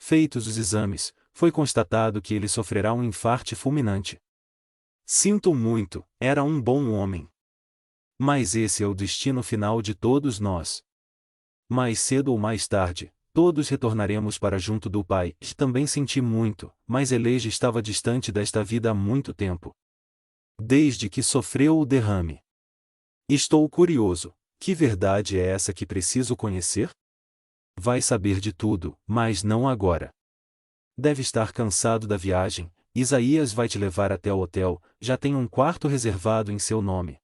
Feitos os exames, foi constatado que ele sofrerá um infarte fulminante. Sinto muito, era um bom homem. Mas esse é o destino final de todos nós. Mais cedo ou mais tarde, todos retornaremos para junto do Pai. Também senti muito, mas Elijah estava distante desta vida há muito tempo. Desde que sofreu o derrame. Estou curioso, que verdade é essa que preciso conhecer? Vai saber de tudo, mas não agora. Deve estar cansado da viagem. Isaías vai te levar até o hotel, já tem um quarto reservado em seu nome.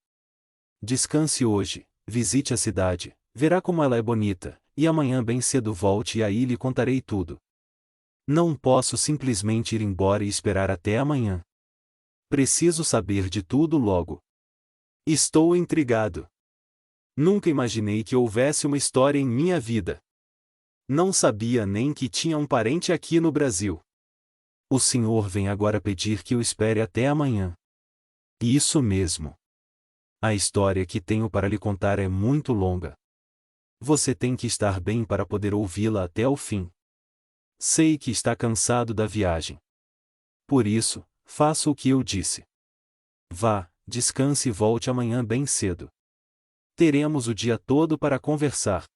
Descanse hoje, visite a cidade, verá como ela é bonita, e amanhã bem cedo volte e aí lhe contarei tudo. Não posso simplesmente ir embora e esperar até amanhã. Preciso saber de tudo logo. Estou intrigado. Nunca imaginei que houvesse uma história em minha vida. Não sabia nem que tinha um parente aqui no Brasil. O senhor vem agora pedir que eu espere até amanhã. Isso mesmo. A história que tenho para lhe contar é muito longa. Você tem que estar bem para poder ouvi-la até o fim. Sei que está cansado da viagem. Por isso, faça o que eu disse. Vá, descanse e volte amanhã bem cedo. Teremos o dia todo para conversar.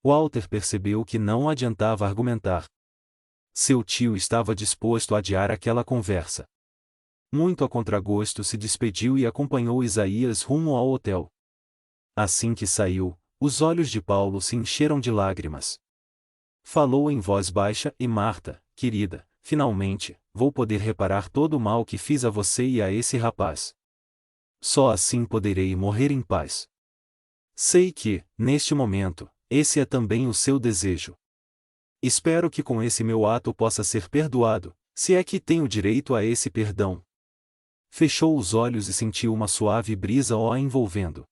Walter percebeu que não adiantava argumentar. Seu tio estava disposto a adiar aquela conversa. Muito a contragosto se despediu e acompanhou Isaías rumo ao hotel. Assim que saiu, os olhos de Paulo se encheram de lágrimas. Falou em voz baixa: e Marta, querida, finalmente, vou poder reparar todo o mal que fiz a você e a esse rapaz. Só assim poderei morrer em paz. Sei que, neste momento, esse é também o seu desejo. Espero que com esse meu ato possa ser perdoado, se é que tenho direito a esse perdão. Fechou os olhos e sentiu uma suave brisa o envolvendo.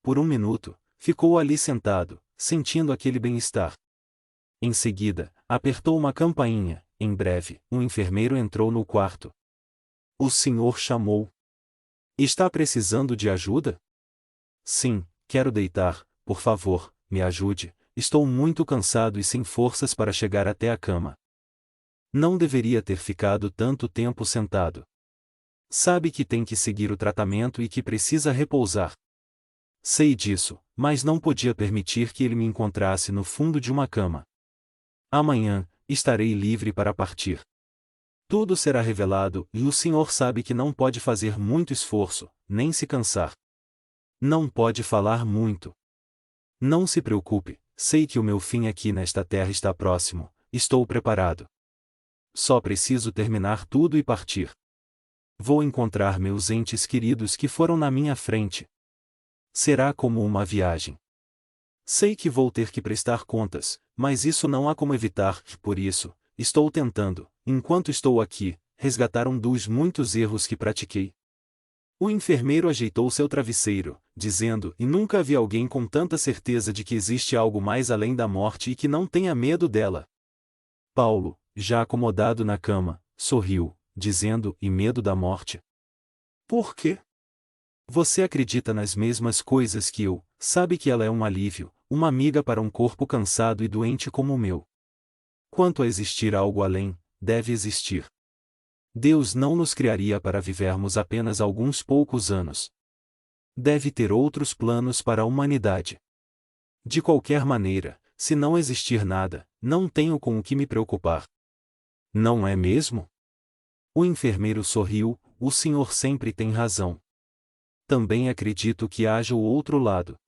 Por um minuto, ficou ali sentado, sentindo aquele bem-estar. Em seguida, apertou uma campainha. Em breve, um enfermeiro entrou no quarto. O senhor chamou. Está precisando de ajuda? Sim, quero deitar, por favor, me ajude. Estou muito cansado e sem forças para chegar até a cama. Não deveria ter ficado tanto tempo sentado. Sabe que tem que seguir o tratamento e que precisa repousar. Sei disso, mas não podia permitir que ele me encontrasse no fundo de uma cama. Amanhã, estarei livre para partir. Tudo será revelado e o senhor sabe que não pode fazer muito esforço, nem se cansar. Não pode falar muito. Não se preocupe. Sei que o meu fim aqui nesta terra está próximo, estou preparado. Só preciso terminar tudo e partir. Vou encontrar meus entes queridos que foram na minha frente. Será como uma viagem. Sei que vou ter que prestar contas, mas isso não há como evitar, por isso, estou tentando, enquanto estou aqui, resgatar um dos muitos erros que pratiquei. O enfermeiro ajeitou seu travesseiro, dizendo: e nunca vi alguém com tanta certeza de que existe algo mais além da morte e que não tenha medo dela. Paulo, já acomodado na cama, sorriu, dizendo: e medo da morte? Por quê? Você acredita nas mesmas coisas que eu, sabe que ela é um alívio, uma amiga para um corpo cansado e doente como o meu. Quanto a existir algo além, deve existir. Deus não nos criaria para vivermos apenas alguns poucos anos. Deve ter outros planos para a humanidade. De qualquer maneira, se não existir nada, não tenho com o que me preocupar. Não é mesmo? O enfermeiro sorriu: o senhor sempre tem razão. Também acredito que haja o outro lado.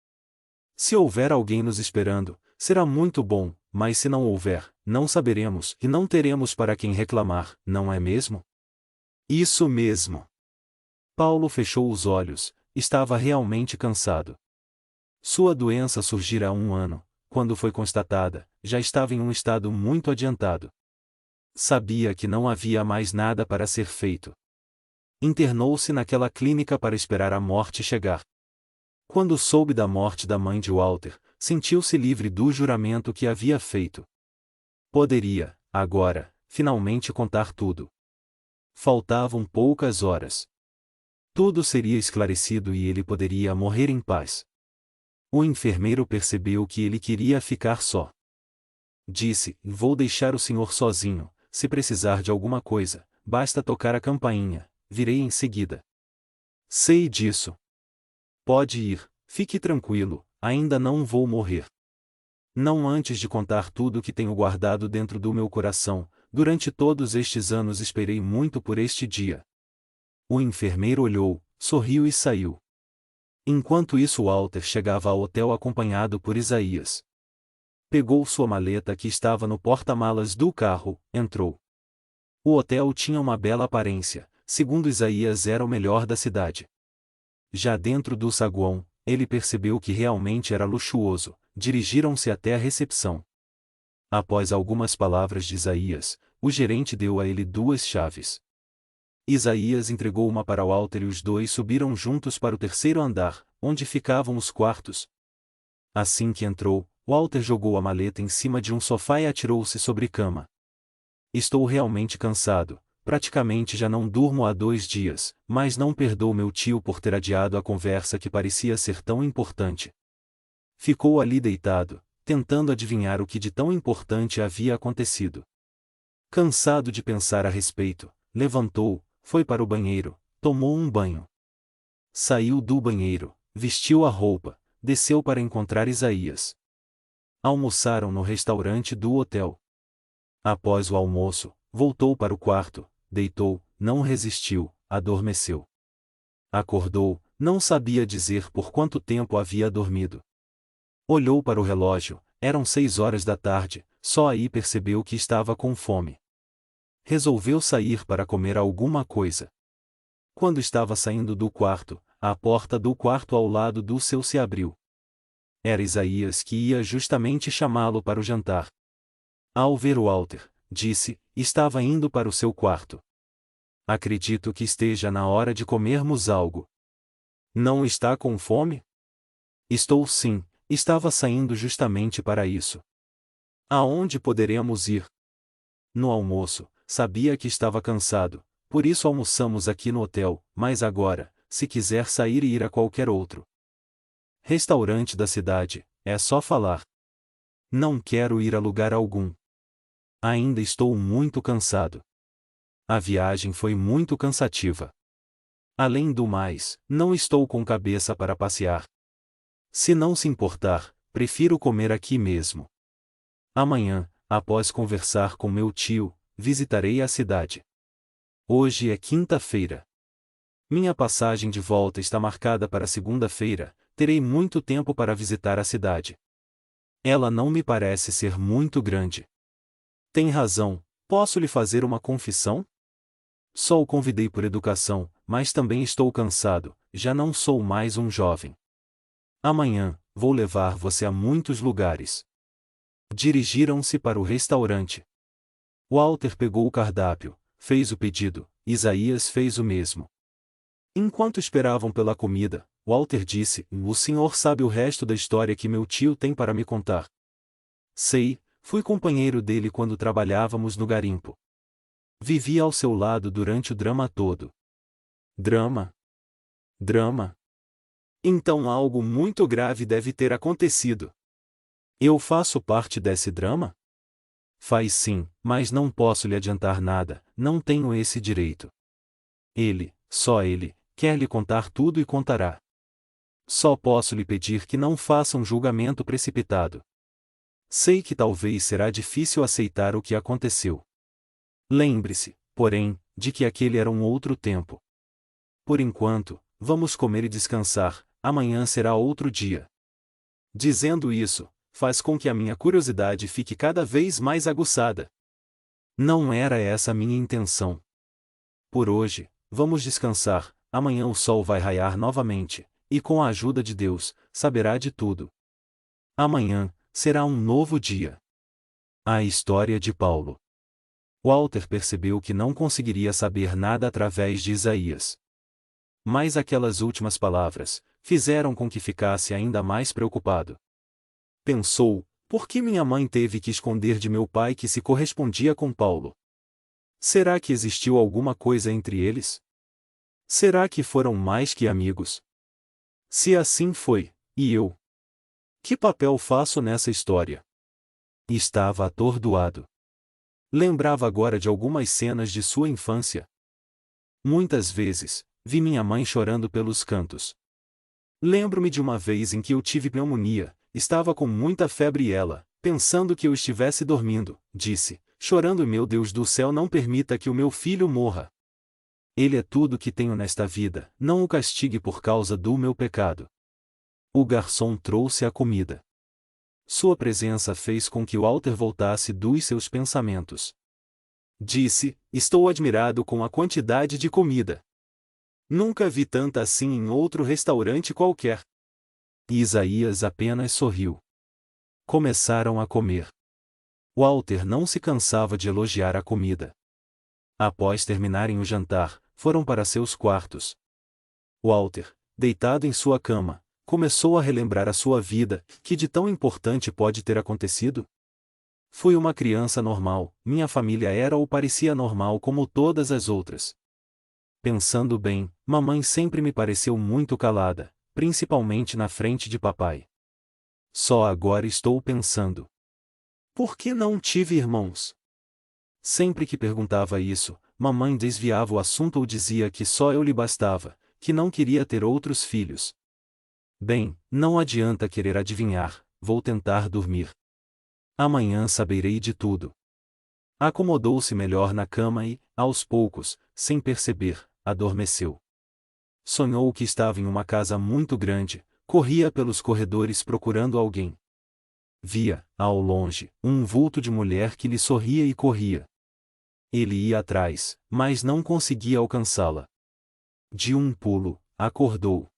Se houver alguém nos esperando, será muito bom, mas se não houver, não saberemos e não teremos para quem reclamar, não é mesmo? Isso mesmo. Paulo fechou os olhos, estava realmente cansado. Sua doença surgira há um ano, quando foi constatada, já estava em um estado muito adiantado. Sabia que não havia mais nada para ser feito. Internou-se naquela clínica para esperar a morte chegar. Quando soube da morte da mãe de Walter, sentiu-se livre do juramento que havia feito. Poderia, agora, finalmente contar tudo. Faltavam poucas horas. Tudo seria esclarecido e ele poderia morrer em paz. O enfermeiro percebeu que ele queria ficar só. Disse: Vou deixar o senhor sozinho, se precisar de alguma coisa, basta tocar a campainha, virei em seguida. Sei disso. Pode ir, fique tranquilo, ainda não vou morrer. Não antes de contar tudo o que tenho guardado dentro do meu coração, durante todos estes anos esperei muito por este dia. O enfermeiro olhou, sorriu e saiu. Enquanto isso Walter chegava ao hotel acompanhado por Isaías. Pegou sua maleta que estava no porta-malas do carro, entrou. O hotel tinha uma bela aparência, segundo Isaías era o melhor da cidade. Já dentro do saguão, ele percebeu que realmente era luxuoso, dirigiram-se até a recepção. Após algumas palavras de Isaías, o gerente deu a ele 2 chaves. Isaías entregou uma para Walter e os dois subiram juntos para o 3º andar, onde ficavam os quartos. Assim que entrou, Walter jogou a maleta em cima de um sofá e atirou-se sobre cama. Estou realmente cansado, praticamente já não durmo há 2 dias, mas não perdoo meu tio por ter adiado a conversa que parecia ser tão importante. Ficou ali deitado, tentando adivinhar o que de tão importante havia acontecido. Cansado de pensar a respeito, levantou, foi para o banheiro, tomou um banho. Saiu do banheiro, vestiu a roupa, desceu para encontrar Isaías. Almoçaram no restaurante do hotel. Após o almoço, voltou para o quarto, deitou, não resistiu, adormeceu. Acordou, não sabia dizer por quanto tempo havia dormido. Olhou para o relógio, eram 6 horas da tarde, só aí percebeu que estava com fome. Resolveu sair para comer alguma coisa. Quando estava saindo do quarto, a porta do quarto ao lado do seu se abriu. Era Isaías que ia justamente chamá-lo para o jantar. Ao ver Walter, disse, estava indo para o seu quarto. Acredito que esteja na hora de comermos algo. Não está com fome? Estou sim, estava saindo justamente para isso. Aonde poderemos ir? No almoço, sabia que estava cansado, por isso almoçamos aqui no hotel, mas agora, se quiser sair e ir a qualquer outro restaurante da cidade, é só falar. Não quero ir a lugar algum. Ainda estou muito cansado. A viagem foi muito cansativa. Além do mais, não estou com cabeça para passear. Se não se importar, prefiro comer aqui mesmo. Amanhã, após conversar com meu tio, visitarei a cidade. Hoje é quinta-feira. Minha passagem de volta está marcada para segunda-feira, terei muito tempo para visitar a cidade. Ela não me parece ser muito grande. Tem razão, posso lhe fazer uma confissão? Só o convidei por educação, mas também estou cansado, já não sou mais um jovem. Amanhã, vou levar você a muitos lugares. Dirigiram-se para o restaurante. Walter pegou o cardápio, fez o pedido, Isaías fez o mesmo. Enquanto esperavam pela comida, Walter disse, o senhor sabe o resto da história que meu tio tem para me contar. Sei, fui companheiro dele quando trabalhávamos no garimpo. Vivi ao seu lado durante o drama todo. Drama? Drama? Então algo muito grave deve ter acontecido. Eu faço parte desse drama? Faz sim, mas não posso lhe adiantar nada, não tenho esse direito. Ele, só ele, quer lhe contar tudo e contará. Só posso lhe pedir que não faça um julgamento precipitado. Sei que talvez será difícil aceitar o que aconteceu. Lembre-se, porém, de que aquele era um outro tempo. Por enquanto, vamos comer e descansar, amanhã será outro dia. Dizendo isso, faz com que a minha curiosidade fique cada vez mais aguçada. Não era essa a minha intenção. Por hoje, vamos descansar, amanhã o sol vai raiar novamente, e com a ajuda de Deus, saberá de tudo. Amanhã, será um novo dia. A história de Paulo. Walter percebeu que não conseguiria saber nada através de Isaías. Mas aquelas últimas palavras fizeram com que ficasse ainda mais preocupado. Pensou, por que minha mãe teve que esconder de meu pai que se correspondia com Paulo? Será que existiu alguma coisa entre eles? Será que foram mais que amigos? Se assim foi, e eu? Que papel faço nessa história? Estava atordoado. Lembrava agora de algumas cenas de sua infância. Muitas vezes, vi minha mãe chorando pelos cantos. Lembro-me de uma vez em que eu tive pneumonia, estava com muita febre e ela, pensando que eu estivesse dormindo, disse, chorando: meu Deus do céu, não permita que o meu filho morra. Ele é tudo que tenho nesta vida, não o castigue por causa do meu pecado. O garçom trouxe a comida. Sua presença fez com que Walter voltasse dos seus pensamentos. Disse: estou admirado com a quantidade de comida. Nunca vi tanta assim em outro restaurante qualquer. E Isaías apenas sorriu. Começaram a comer. Walter não se cansava de elogiar a comida. Após terminarem o jantar, foram para seus quartos. Walter, deitado em sua cama, começou a relembrar a sua vida, que de tão importante pode ter acontecido? Fui uma criança normal, minha família era ou parecia normal como todas as outras. Pensando bem, mamãe sempre me pareceu muito calada, principalmente na frente de papai. Só agora estou pensando. Por que não tive irmãos? Sempre que perguntava isso, mamãe desviava o assunto ou dizia que só eu lhe bastava, que não queria ter outros filhos. Bem, não adianta querer adivinhar, vou tentar dormir. Amanhã saberei de tudo. Acomodou-se melhor na cama e, aos poucos, sem perceber, adormeceu. Sonhou que estava em uma casa muito grande, corria pelos corredores procurando alguém. Via, ao longe, um vulto de mulher que lhe sorria e corria. Ele ia atrás, mas não conseguia alcançá-la. De um pulo, acordou.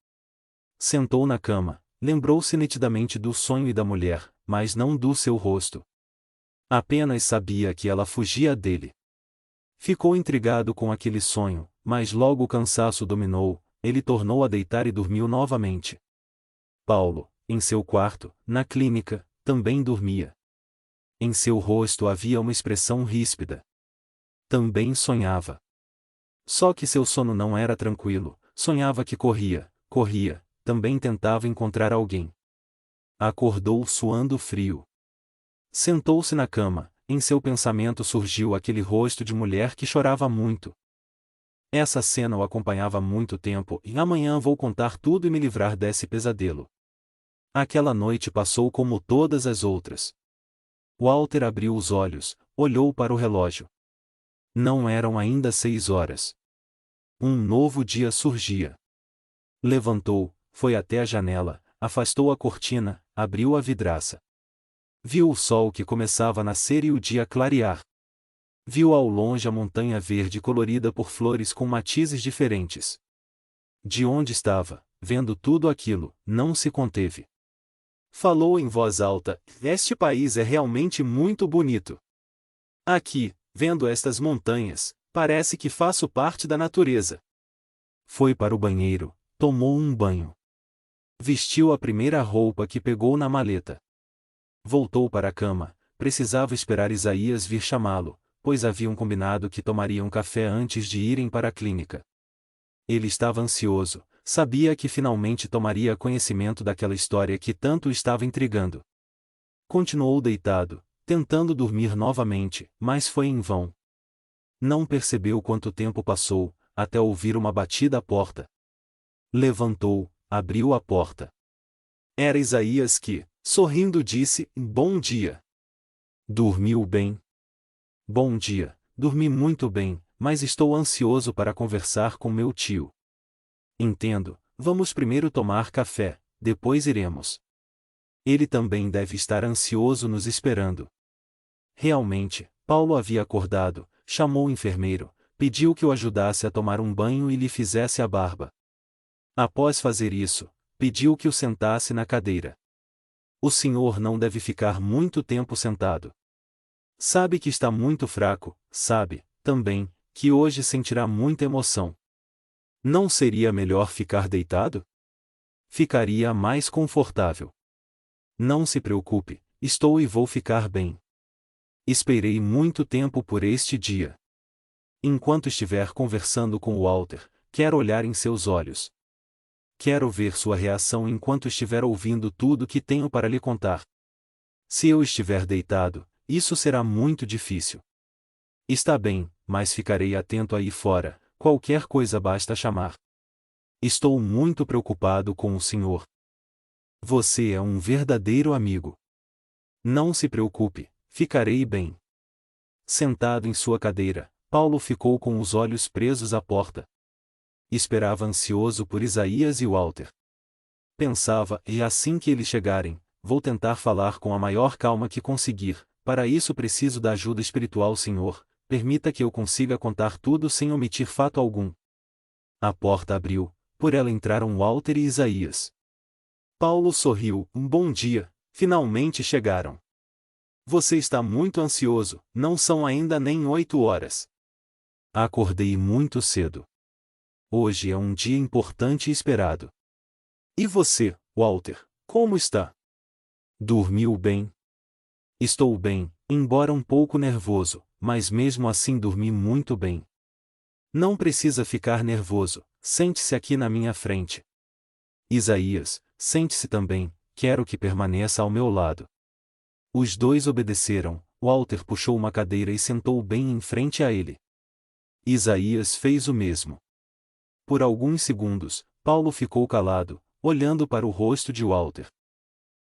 Sentou na cama, lembrou-se nitidamente do sonho e da mulher, mas não do seu rosto. Apenas sabia que ela fugia dele. Ficou intrigado com aquele sonho, mas logo o cansaço dominou, ele tornou a deitar e dormiu novamente. Paulo, em seu quarto, na clínica, também dormia. Em seu rosto havia uma expressão ríspida. Também sonhava. Só que seu sono não era tranquilo, sonhava que corria, também tentava encontrar alguém. Acordou suando frio. Sentou-se na cama, em seu pensamento surgiu aquele rosto de mulher que chorava muito. Essa cena o acompanhava há muito tempo e amanhã vou contar tudo e me livrar desse pesadelo. Aquela noite passou como todas as outras. Walter abriu os olhos, olhou para o relógio. Não eram ainda 6 horas. Um novo dia surgia. Levantou, foi até a janela, afastou a cortina, abriu a vidraça. Viu o sol que começava a nascer e o dia clarear. Viu ao longe a montanha verde colorida por flores com matizes diferentes. De onde estava, vendo tudo aquilo, não se conteve. Falou em voz alta: este país é realmente muito bonito. Aqui, vendo estas montanhas, parece que faço parte da natureza. Foi para o banheiro, tomou um banho. Vestiu a primeira roupa que pegou na maleta. Voltou para a cama, precisava esperar Isaías vir chamá-lo, pois haviam combinado que tomariam café antes de irem para a clínica. Ele estava ansioso, sabia que finalmente tomaria conhecimento daquela história que tanto o estava intrigando. Continuou deitado, tentando dormir novamente, mas foi em vão. Não percebeu quanto tempo passou, até ouvir uma batida à porta. Levantou, abriu a porta. Era Isaías que, sorrindo, disse: bom dia. Dormiu bem? Bom dia, dormi muito bem, mas estou ansioso para conversar com meu tio. Entendo, vamos primeiro tomar café, depois iremos. Ele também deve estar ansioso nos esperando. Realmente, Paulo havia acordado, chamou o enfermeiro, pediu que o ajudasse a tomar um banho e lhe fizesse a barba. Após fazer isso, pediu que o sentasse na cadeira. O senhor não deve ficar muito tempo sentado. Sabe que está muito fraco, sabe, também, que hoje sentirá muita emoção. Não seria melhor ficar deitado? Ficaria mais confortável. Não se preocupe, estou e vou ficar bem. Esperei muito tempo por este dia. Enquanto estiver conversando com Walter, quero olhar em seus olhos. Quero ver sua reação enquanto estiver ouvindo tudo que tenho para lhe contar. Se eu estiver deitado, isso será muito difícil. Está bem, mas ficarei atento aí fora, qualquer coisa basta chamar. Estou muito preocupado com o senhor. Você é um verdadeiro amigo. Não se preocupe, ficarei bem. Sentado em sua cadeira, Paulo ficou com os olhos presos à porta. Esperava ansioso por Isaías e Walter. Pensava, e assim que eles chegarem, vou tentar falar com a maior calma que conseguir. Para isso preciso da ajuda espiritual, Senhor. Permita que eu consiga contar tudo sem omitir fato algum. A porta abriu, por ela entraram Walter e Isaías. Paulo sorriu. Bom dia, finalmente chegaram. Você está muito ansioso, não são ainda nem 8 horas. Acordei muito cedo. Hoje é um dia importante e esperado. E você, Walter, como está? Dormiu bem? Estou bem, embora um pouco nervoso, mas mesmo assim dormi muito bem. Não precisa ficar nervoso, sente-se aqui na minha frente. Isaías, sente-se também, quero que permaneça ao meu lado. Os dois obedeceram, Walter puxou uma cadeira e sentou bem em frente a ele. Isaías fez o mesmo. Por alguns segundos, Paulo ficou calado, olhando para o rosto de Walter.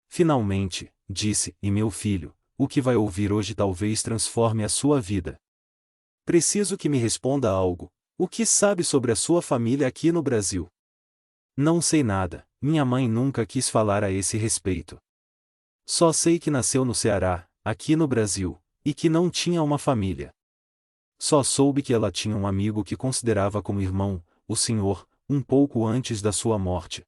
Finalmente, disse, e meu filho, o que vai ouvir hoje talvez transforme a sua vida. Preciso que me responda algo. O que sabe sobre a sua família aqui no Brasil? Não sei nada, minha mãe nunca quis falar a esse respeito. Só sei que nasceu no Ceará, aqui no Brasil, e que não tinha uma família. Só soube que ela tinha um amigo que considerava como irmão, o senhor, um pouco antes da sua morte.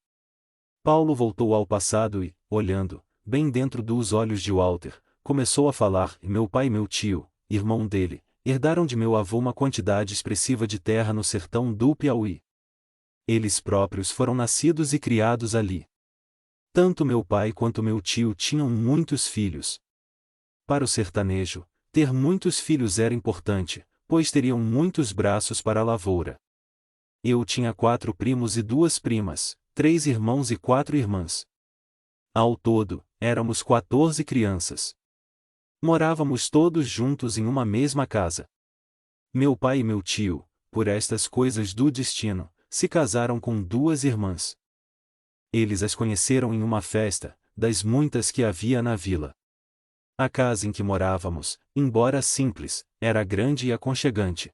Paulo voltou ao passado e, olhando, bem dentro dos olhos de Walter, começou a falar, meu pai e meu tio, irmão dele, herdaram de meu avô uma quantidade expressiva de terra no sertão do Piauí. Eles próprios foram nascidos e criados ali. Tanto meu pai quanto meu tio tinham muitos filhos. Para o sertanejo, ter muitos filhos era importante, pois teriam muitos braços para a lavoura. Eu tinha 4 primos e 2 primas, 3 irmãos e 4 irmãs. Ao todo, éramos 14 crianças. Morávamos todos juntos em uma mesma casa. Meu pai e meu tio, por estas coisas do destino, se casaram com 2 irmãs. Eles as conheceram em uma festa, das muitas que havia na vila. A casa em que morávamos, embora simples, era grande e aconchegante.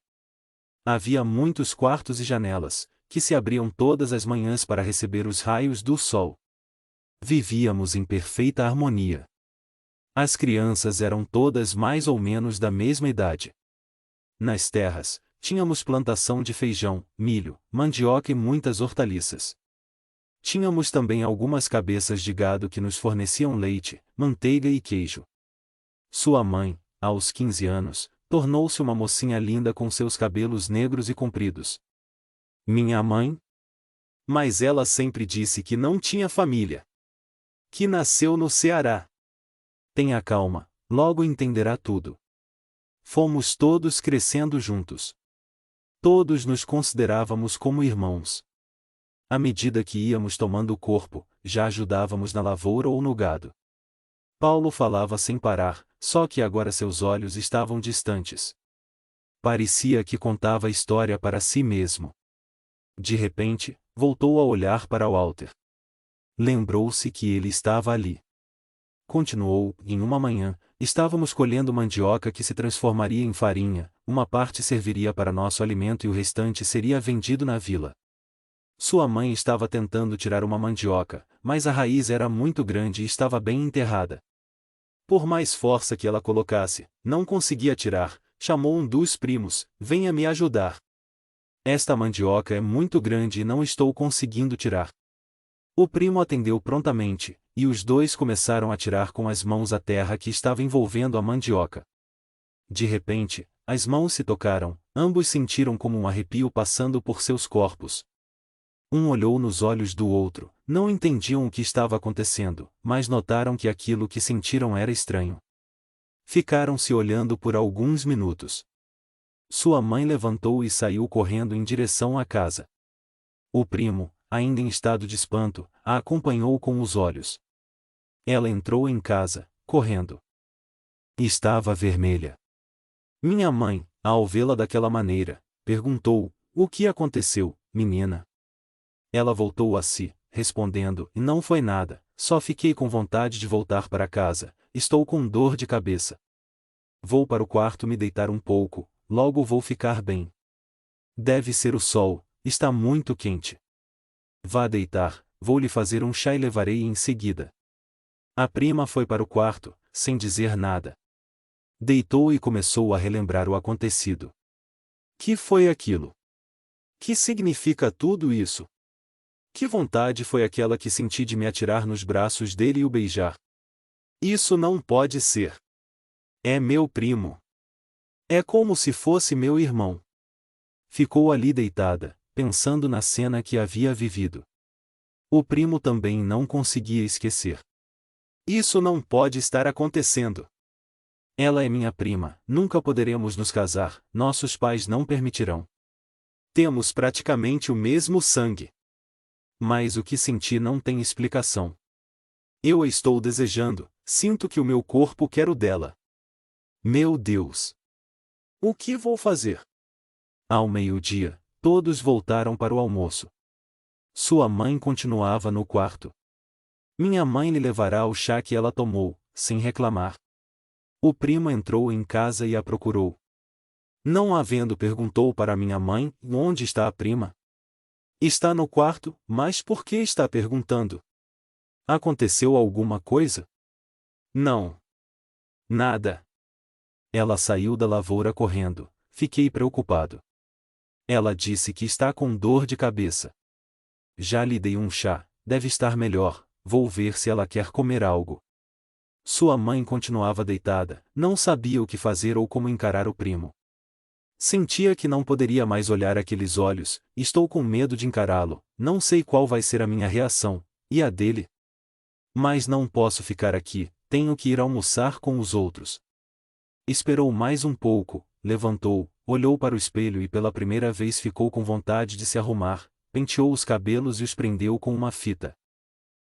Havia muitos quartos e janelas, que se abriam todas as manhãs para receber os raios do sol. Vivíamos em perfeita harmonia. As crianças eram todas mais ou menos da mesma idade. Nas terras, tínhamos plantação de feijão, milho, mandioca e muitas hortaliças. Tínhamos também algumas cabeças de gado que nos forneciam leite, manteiga e queijo. Sua mãe, aos 15 anos, tornou-se uma mocinha linda com seus cabelos negros e compridos. Minha mãe? Mas ela sempre disse que não tinha família. Que nasceu no Ceará. Tenha calma, logo entenderá tudo. Fomos todos crescendo juntos. Todos nos considerávamos como irmãos. À medida que íamos tomando corpo, já ajudávamos na lavoura ou no gado. Paulo falava sem parar, só que agora seus olhos estavam distantes. Parecia que contava a história para si mesmo. De repente, voltou a olhar para Walter. Lembrou-se que ele estava ali. Continuou, em uma manhã, estávamos colhendo mandioca que se transformaria em farinha, uma parte serviria para nosso alimento e o restante seria vendido na vila. Sua mãe estava tentando tirar uma mandioca, mas a raiz era muito grande e estava bem enterrada. Por mais força que ela colocasse, não conseguia tirar. Chamou um dos primos, venha me ajudar. Esta mandioca é muito grande e não estou conseguindo tirar. O primo atendeu prontamente, e os dois começaram a tirar com as mãos a terra que estava envolvendo a mandioca. De repente, as mãos se tocaram, ambos sentiram como um arrepio passando por seus corpos. Um olhou nos olhos do outro, não entendiam o que estava acontecendo, mas notaram que aquilo que sentiram era estranho. Ficaram se olhando por alguns minutos. Sua mãe levantou e saiu correndo em direção à casa. O primo, ainda em estado de espanto, a acompanhou com os olhos. Ela entrou em casa, correndo. Estava vermelha. Minha mãe, ao vê-la daquela maneira, perguntou: "O que aconteceu, menina?" Ela voltou a si, respondendo: "Não foi nada, só fiquei com vontade de voltar para casa, estou com dor de cabeça. Vou para o quarto me deitar um pouco, logo vou ficar bem. Deve ser o sol, está muito quente. Vá deitar, vou lhe fazer um chá e levarei em seguida." A prima foi para o quarto, sem dizer nada. Deitou e começou a relembrar o acontecido. Que foi aquilo? Que significa tudo isso? Que vontade foi aquela que senti de me atirar nos braços dele e o beijar? Isso não pode ser. É meu primo. É como se fosse meu irmão. Ficou ali deitada, pensando na cena que havia vivido. O primo também não conseguia esquecer. Isso não pode estar acontecendo. Ela é minha prima, nunca poderemos nos casar, nossos pais não permitirão. Temos praticamente o mesmo sangue. Mas o que senti não tem explicação. Eu a estou desejando, sinto que o meu corpo quer o dela. Meu Deus! O que vou fazer? Ao meio-dia, todos voltaram para o almoço. Sua mãe continuava no quarto. Minha mãe lhe levará o chá que ela tomou, sem reclamar. O primo entrou em casa e a procurou. Não havendo, perguntou para minha mãe: "Onde está a prima?" "Está no quarto, mas por que está perguntando? Aconteceu alguma coisa?" "Não. Nada." Ela saiu da lavoura correndo. Fiquei preocupado. Ela disse que está com dor de cabeça. Já lhe dei um chá, deve estar melhor, vou ver se ela quer comer algo. Sua mãe continuava deitada, não sabia o que fazer ou como encarar o primo. Sentia que não poderia mais olhar aqueles olhos, estou com medo de encará-lo, não sei qual vai ser a minha reação, e a dele. Mas não posso ficar aqui, tenho que ir almoçar com os outros. Esperou mais um pouco, levantou, olhou para o espelho e pela primeira vez ficou com vontade de se arrumar, penteou os cabelos e os prendeu com uma fita.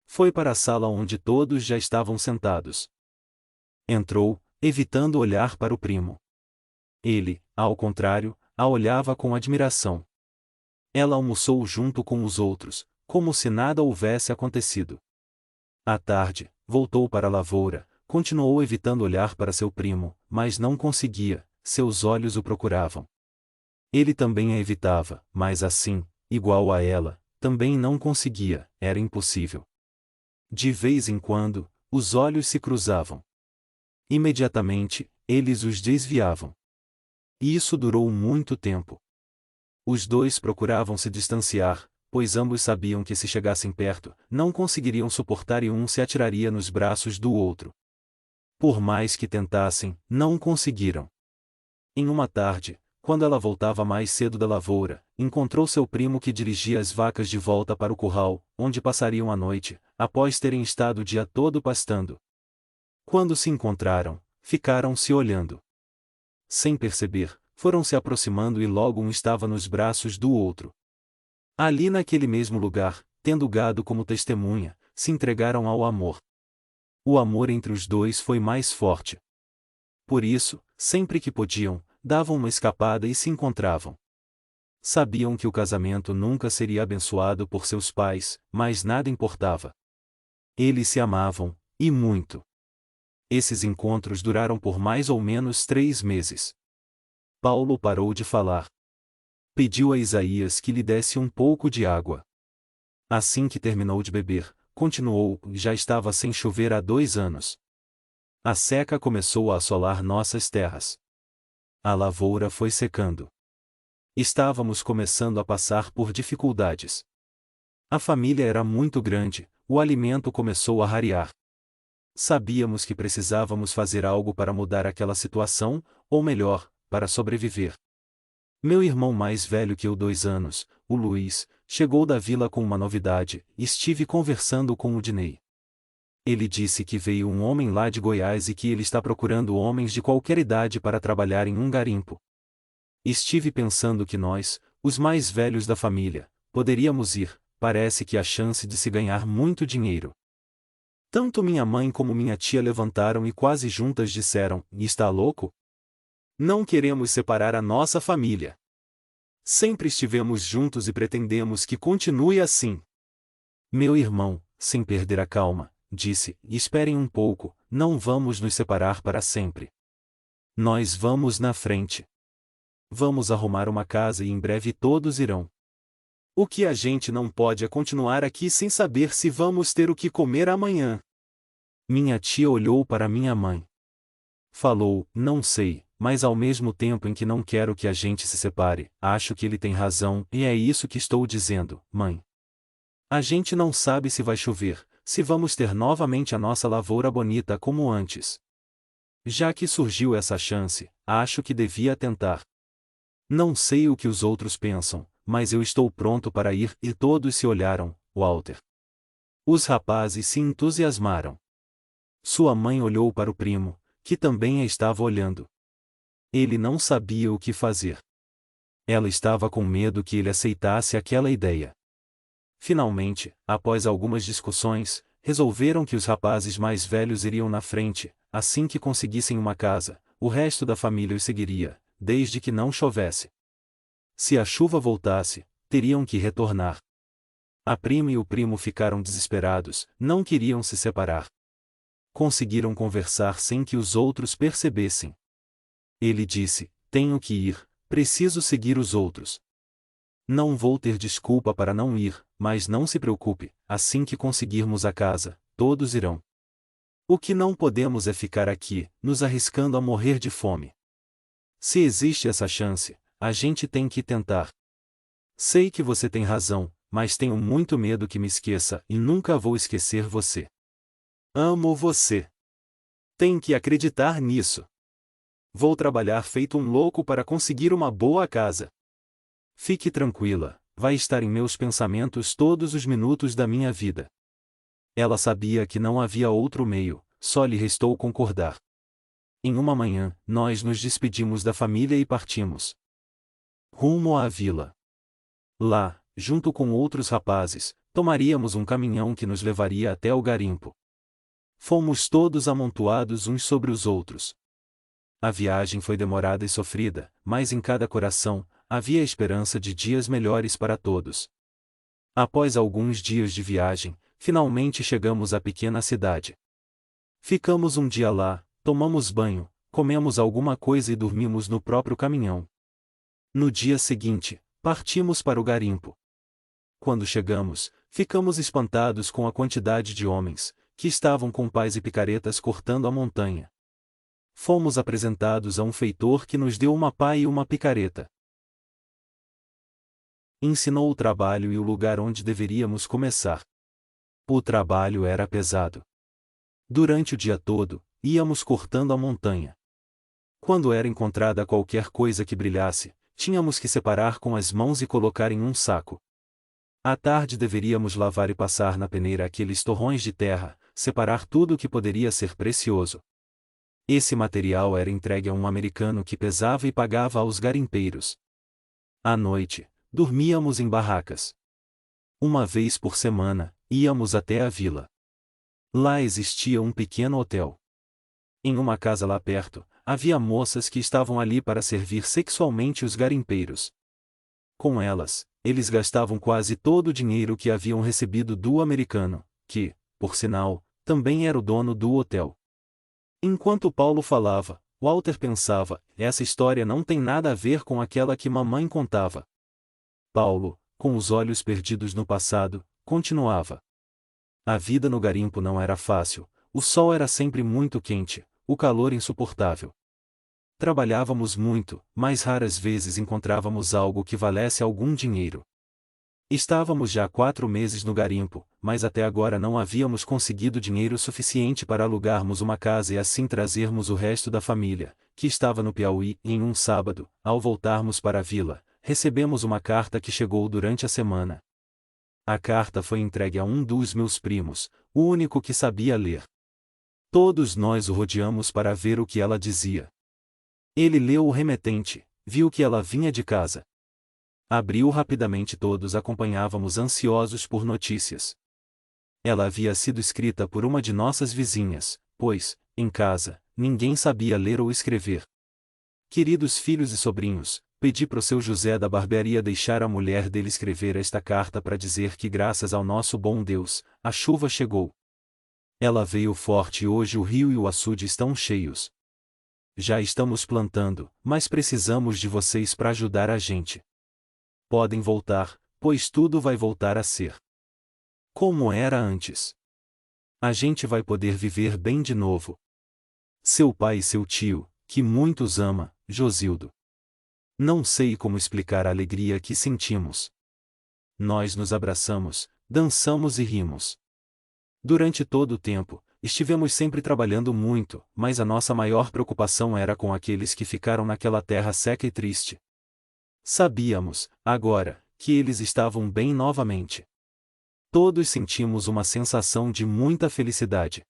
Foi para a sala onde todos já estavam sentados. Entrou, evitando olhar para o primo. Ele, ao contrário, a olhava com admiração. Ela almoçou junto com os outros, como se nada houvesse acontecido. À tarde, voltou para a lavoura, continuou evitando olhar para seu primo, mas não conseguia, seus olhos o procuravam. Ele também a evitava, mas assim, igual a ela, também não conseguia, era impossível. De vez em quando, os olhos se cruzavam. Imediatamente, eles os desviavam. E isso durou muito tempo. Os dois procuravam se distanciar, pois ambos sabiam que se chegassem perto, não conseguiriam suportar e um se atiraria nos braços do outro. Por mais que tentassem, não conseguiram. Em uma tarde, quando ela voltava mais cedo da lavoura, encontrou seu primo que dirigia as vacas de volta para o curral, onde passariam a noite, após terem estado o dia todo pastando. Quando se encontraram, ficaram se olhando. Sem perceber, foram se aproximando e logo um estava nos braços do outro. Ali naquele mesmo lugar, tendo gado como testemunha, se entregaram ao amor. O amor entre os dois foi mais forte. Por isso, sempre que podiam, davam uma escapada e se encontravam. Sabiam que o casamento nunca seria abençoado por seus pais, mas nada importava. Eles se amavam, e muito. Esses encontros duraram por mais ou menos 3 meses. Paulo parou de falar. Pediu a Isaías que lhe desse um pouco de água. Assim que terminou de beber, continuou: já estava sem chover há 2 anos. A seca começou a assolar nossas terras. A lavoura foi secando. Estávamos começando a passar por dificuldades. A família era muito grande, o alimento começou a rarear. Sabíamos que precisávamos fazer algo para mudar aquela situação, ou melhor, para sobreviver. Meu irmão mais velho que eu 2 anos, o Luiz, chegou da vila com uma novidade, e estive conversando com o Dinei. Ele disse que veio um homem lá de Goiás e que ele está procurando homens de qualquer idade para trabalhar em um garimpo. Estive pensando que nós, os mais velhos da família, poderíamos ir, parece que há chance de se ganhar muito dinheiro. Tanto minha mãe como minha tia levantaram e quase juntas disseram: está louco? Não queremos separar a nossa família. Sempre estivemos juntos e pretendemos que continue assim. Meu irmão, sem perder a calma, disse: esperem um pouco, não vamos nos separar para sempre. Nós vamos na frente. Vamos arrumar uma casa e em breve todos irão. O que a gente não pode é continuar aqui sem saber se vamos ter o que comer amanhã. Minha tia olhou para minha mãe. Falou: não sei, mas ao mesmo tempo em que não quero que a gente se separe, acho que ele tem razão, e é isso que estou dizendo, mãe. A gente não sabe se vai chover, se vamos ter novamente a nossa lavoura bonita como antes. Já que surgiu essa chance, acho que devia tentar. Não sei o que os outros pensam, mas eu estou pronto para ir, e todos se olharam, Walter. Os rapazes se entusiasmaram. Sua mãe olhou para o primo, que também a estava olhando. Ele não sabia o que fazer. Ela estava com medo que ele aceitasse aquela ideia. Finalmente, após algumas discussões, resolveram que os rapazes mais velhos iriam na frente, assim que conseguissem uma casa, o resto da família os seguiria, desde que não chovesse. Se a chuva voltasse, teriam que retornar. A prima e o primo ficaram desesperados, não queriam se separar. Conseguiram conversar sem que os outros percebessem. Ele disse: tenho que ir, preciso seguir os outros. Não vou ter desculpa para não ir, mas não se preocupe, assim que conseguirmos a casa, todos irão. O que não podemos é ficar aqui, nos arriscando a morrer de fome. Se existe essa chance, a gente tem que tentar. Sei que você tem razão, mas tenho muito medo que me esqueça e nunca vou esquecer você. Amo você. Tem que acreditar nisso. Vou trabalhar feito um louco para conseguir uma boa casa. Fique tranquila, vai estar em meus pensamentos todos os minutos da minha vida. Ela sabia que não havia outro meio, só lhe restou concordar. Em uma manhã, nós nos despedimos da família e partimos rumo à vila. Lá, junto com outros rapazes, tomaríamos um caminhão que nos levaria até o garimpo. Fomos todos amontoados uns sobre os outros. A viagem foi demorada e sofrida, mas em cada coração, havia esperança de dias melhores para todos. Após alguns dias de viagem, finalmente chegamos à pequena cidade. Ficamos um dia lá, tomamos banho, comemos alguma coisa e dormimos no próprio caminhão. No dia seguinte, partimos para o garimpo. Quando chegamos, ficamos espantados com a quantidade de homens, que estavam com pás e picaretas cortando a montanha. Fomos apresentados a um feitor que nos deu uma pá e uma picareta. Ensinou o trabalho e o lugar onde deveríamos começar. O trabalho era pesado. Durante o dia todo, íamos cortando a montanha. Quando era encontrada qualquer coisa que brilhasse, tínhamos que separar com as mãos e colocar em um saco. À tarde deveríamos lavar e passar na peneira aqueles torrões de terra, separar tudo o que poderia ser precioso. Esse material era entregue a um americano que pesava e pagava aos garimpeiros. À noite, dormíamos em barracas. Uma vez por semana, íamos até a vila. Lá existia um pequeno hotel. Em uma casa lá perto, havia moças que estavam ali para servir sexualmente os garimpeiros. Com elas, eles gastavam quase todo o dinheiro que haviam recebido do americano, que, por sinal, também era o dono do hotel. Enquanto Paulo falava, Walter pensava: essa história não tem nada a ver com aquela que mamãe contava. Paulo, com os olhos perdidos no passado, continuava. A vida no garimpo não era fácil, o sol era sempre muito quente, o calor insuportável. Trabalhávamos muito, mas raras vezes encontrávamos algo que valesse algum dinheiro. Estávamos já há 4 meses no garimpo, mas até agora não havíamos conseguido dinheiro suficiente para alugarmos uma casa e assim trazermos o resto da família, que estava no Piauí, e em um sábado, ao voltarmos para a vila, recebemos uma carta que chegou durante a semana. A carta foi entregue a um dos meus primos, o único que sabia ler. Todos nós o rodeamos para ver o que ela dizia. Ele leu o remetente, viu que ela vinha de casa. Abriu rapidamente, todos acompanhávamos ansiosos por notícias. Ela havia sido escrita por uma de nossas vizinhas, pois, em casa, ninguém sabia ler ou escrever. Queridos filhos e sobrinhos, pedi pro seu José da barbearia deixar a mulher dele escrever esta carta para dizer que graças ao nosso bom Deus, a chuva chegou. Ela veio forte e hoje o rio e o açude estão cheios. Já estamos plantando, mas precisamos de vocês para ajudar a gente. Podem voltar, pois tudo vai voltar a ser como era antes. A gente vai poder viver bem de novo. Seu pai e seu tio, que muito os ama, Josildo. Não sei como explicar a alegria que sentimos. Nós nos abraçamos, dançamos e rimos. Durante todo o tempo, estivemos sempre trabalhando muito, mas a nossa maior preocupação era com aqueles que ficaram naquela terra seca e triste. Sabíamos, agora, que eles estavam bem novamente. Todos sentimos uma sensação de muita felicidade.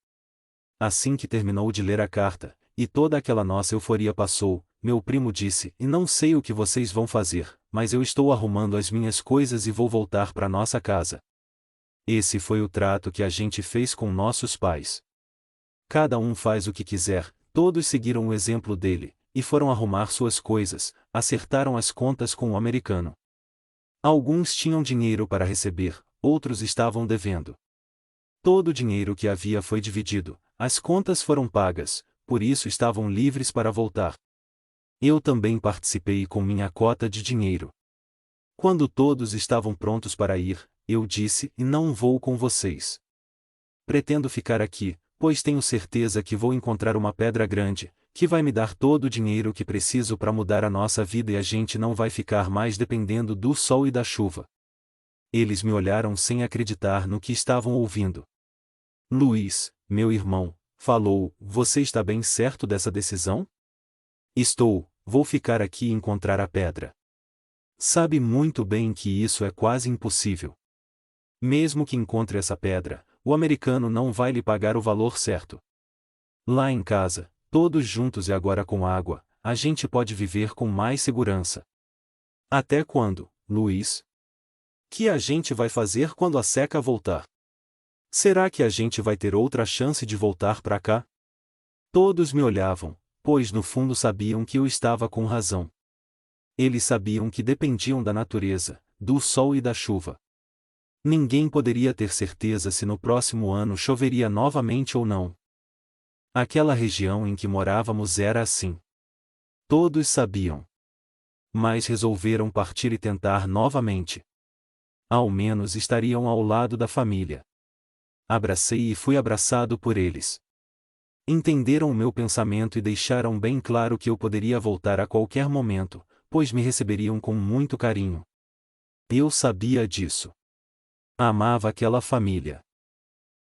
Assim que terminou de ler a carta, e toda aquela nossa euforia passou, meu primo disse: "E não sei o que vocês vão fazer, mas eu estou arrumando as minhas coisas e vou voltar para nossa casa." Esse foi o trato que a gente fez com nossos pais. Cada um faz o que quiser, todos seguiram o exemplo dele, e foram arrumar suas coisas, acertaram as contas com o americano. Alguns tinham dinheiro para receber, outros estavam devendo. Todo o dinheiro que havia foi dividido, as contas foram pagas, por isso estavam livres para voltar. Eu também participei com minha cota de dinheiro. Quando todos estavam prontos para ir, eu disse: "E não vou com vocês. Pretendo ficar aqui, pois tenho certeza que vou encontrar uma pedra grande, que vai me dar todo o dinheiro que preciso para mudar a nossa vida e a gente não vai ficar mais dependendo do sol e da chuva." Eles me olharam sem acreditar no que estavam ouvindo. Luiz, meu irmão, falou: "Você está bem certo dessa decisão?" "Estou, vou ficar aqui e encontrar a pedra." Sabe muito bem que isso é quase impossível. Mesmo que encontre essa pedra, o americano não vai lhe pagar o valor certo. Lá em casa, todos juntos e agora com água, a gente pode viver com mais segurança. Até quando, Luiz? Que a gente vai fazer quando a seca voltar? Será que a gente vai ter outra chance de voltar para cá? Todos me olhavam, pois no fundo sabiam que eu estava com razão. Eles sabiam que dependiam da natureza, do sol e da chuva. Ninguém poderia ter certeza se no próximo ano choveria novamente ou não. Aquela região em que morávamos era assim. Todos sabiam. Mas resolveram partir e tentar novamente. Ao menos estariam ao lado da família. Abracei e fui abraçado por eles. Entenderam o meu pensamento e deixaram bem claro que eu poderia voltar a qualquer momento, pois me receberiam com muito carinho. Eu sabia disso. Amava aquela família.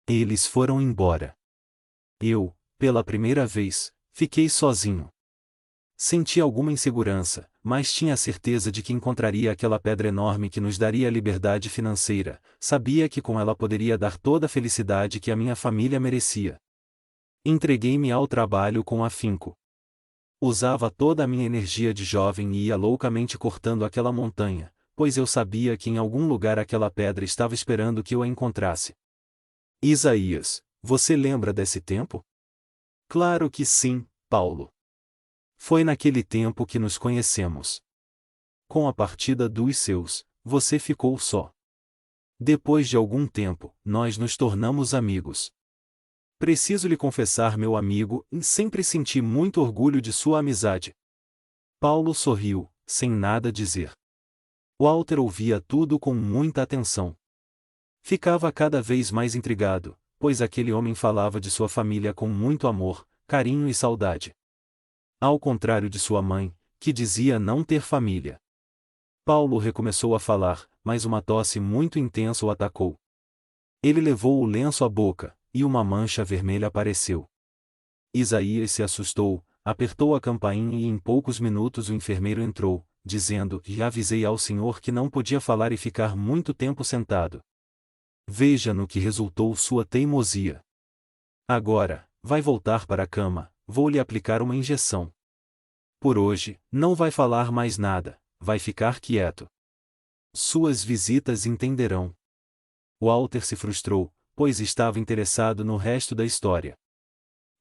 Eles foram embora. Eu, pela primeira vez, fiquei sozinho. Senti alguma insegurança, mas tinha a certeza de que encontraria aquela pedra enorme que nos daria a liberdade financeira, sabia que com ela poderia dar toda a felicidade que a minha família merecia. Entreguei-me ao trabalho com afinco. Usava toda a minha energia de jovem e ia loucamente cortando aquela montanha, pois eu sabia que em algum lugar aquela pedra estava esperando que eu a encontrasse. Isaías, você lembra desse tempo? Claro que sim, Paulo. Foi naquele tempo que nos conhecemos. Com a partida dos seus, você ficou só. Depois de algum tempo, nós nos tornamos amigos. Preciso lhe confessar, meu amigo, sempre senti muito orgulho de sua amizade. Paulo sorriu, sem nada dizer. Walter ouvia tudo com muita atenção. Ficava cada vez mais intrigado, pois aquele homem falava de sua família com muito amor, carinho e saudade. Ao contrário de sua mãe, que dizia não ter família. Paulo recomeçou a falar, mas uma tosse muito intensa o atacou. Ele levou o lenço à boca, e uma mancha vermelha apareceu. Isaías se assustou, apertou a campainha e em poucos minutos o enfermeiro entrou, dizendo: "Já avisei ao senhor que não podia falar e ficar muito tempo sentado. Veja no que resultou sua teimosia. Agora, vai voltar para a cama, vou lhe aplicar uma injeção. Por hoje, não vai falar mais nada, vai ficar quieto. Suas visitas entenderão." Walter se frustrou, pois estava interessado no resto da história.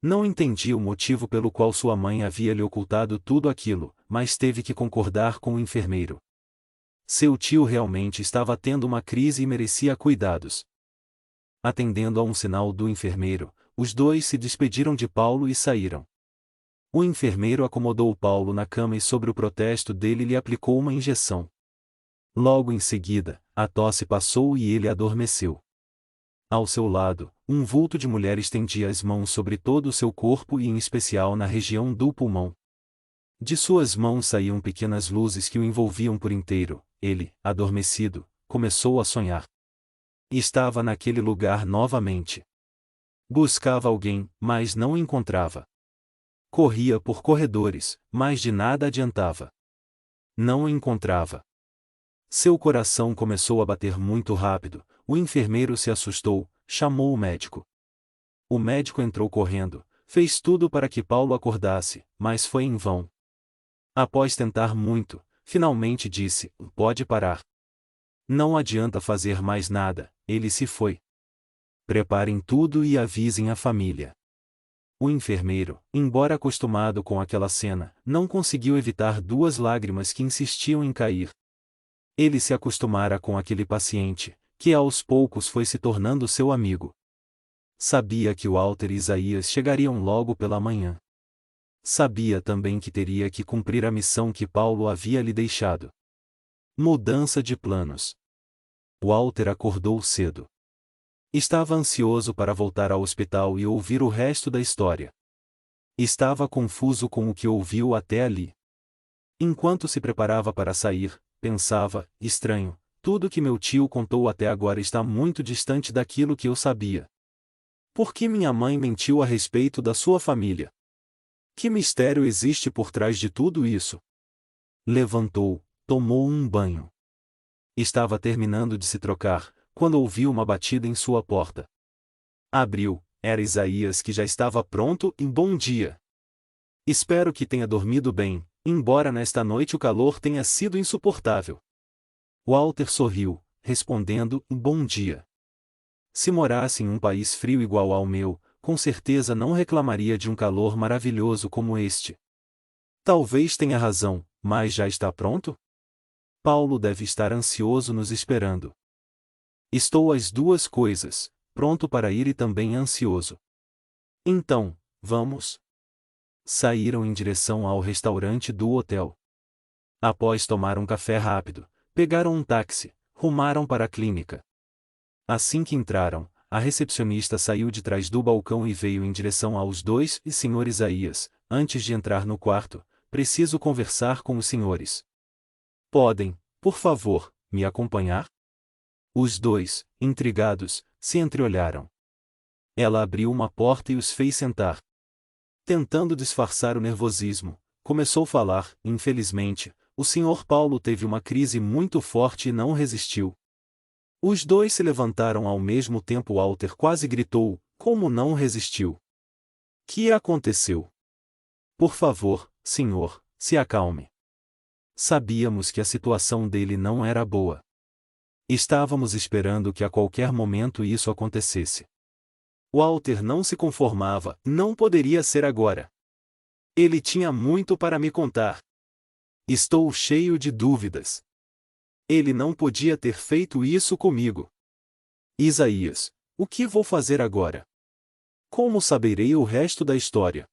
Não entendia o motivo pelo qual sua mãe havia lhe ocultado tudo aquilo, mas teve que concordar com o enfermeiro. Seu tio realmente estava tendo uma crise e merecia cuidados. Atendendo a um sinal do enfermeiro, os dois se despediram de Paulo e saíram. O enfermeiro acomodou Paulo na cama e sobre o protesto dele lhe aplicou uma injeção. Logo em seguida, a tosse passou e ele adormeceu. Ao seu lado, um vulto de mulher estendia as mãos sobre todo o seu corpo e em especial na região do pulmão. De suas mãos saíam pequenas luzes que o envolviam por inteiro. Ele, adormecido, começou a sonhar. Estava naquele lugar novamente. Buscava alguém, mas não encontrava. Corria por corredores, mas de nada adiantava. Não o encontrava. Seu coração começou a bater muito rápido. O enfermeiro se assustou, chamou o médico. O médico entrou correndo, fez tudo para que Paulo acordasse, mas foi em vão. Após tentar muito, finalmente disse: "Pode parar. Não adianta fazer mais nada." Ele se foi. "Preparem tudo e avisem a família." O enfermeiro, embora acostumado com aquela cena, não conseguiu evitar duas lágrimas que insistiam em cair. Ele se acostumara com aquele paciente, que aos poucos foi se tornando seu amigo. Sabia que Walter e Isaías chegariam logo pela manhã. Sabia também que teria que cumprir a missão que Paulo havia lhe deixado. Mudança de planos. Walter acordou cedo. Estava ansioso para voltar ao hospital e ouvir o resto da história. Estava confuso com o que ouviu até ali. Enquanto se preparava para sair, pensava: estranho, tudo que meu tio contou até agora está muito distante daquilo que eu sabia. Por que minha mãe mentiu a respeito da sua família? Que mistério existe por trás de tudo isso? Levantou, tomou um banho. Estava terminando de se trocar, quando ouviu uma batida em sua porta. Abriu, era Isaías que já estava pronto e bom dia. Espero que tenha dormido bem, embora nesta noite o calor tenha sido insuportável. Walter sorriu, respondendo: bom dia. Se morasse em um país frio igual ao meu, com certeza não reclamaria de um calor maravilhoso como este. Talvez tenha razão, mas já está pronto? Paulo deve estar ansioso nos esperando. Estou às duas coisas, pronto para ir e também ansioso. Então, vamos. Saíram em direção ao restaurante do hotel. Após tomar um café rápido, pegaram um táxi, rumaram para a clínica. Assim que entraram, a recepcionista saiu de trás do balcão e veio em direção aos dois: e Sr. Isaías, antes de entrar no quarto, preciso conversar com os senhores. Podem, por favor, me acompanhar? Os dois, intrigados, se entreolharam. Ela abriu uma porta e os fez sentar. Tentando disfarçar o nervosismo, começou a falar: infelizmente, o Sr. Paulo teve uma crise muito forte e não resistiu. Os dois se levantaram ao mesmo tempo. Walter quase gritou: como não resistiu? Que aconteceu? Por favor, senhor, se acalme. Sabíamos que a situação dele não era boa. Estávamos esperando que a qualquer momento isso acontecesse. Walter não se conformava: não poderia ser agora. Ele tinha muito para me contar. Estou cheio de dúvidas. Ele não podia ter feito isso comigo. Isaías, o que vou fazer agora? Como saberei o resto da história?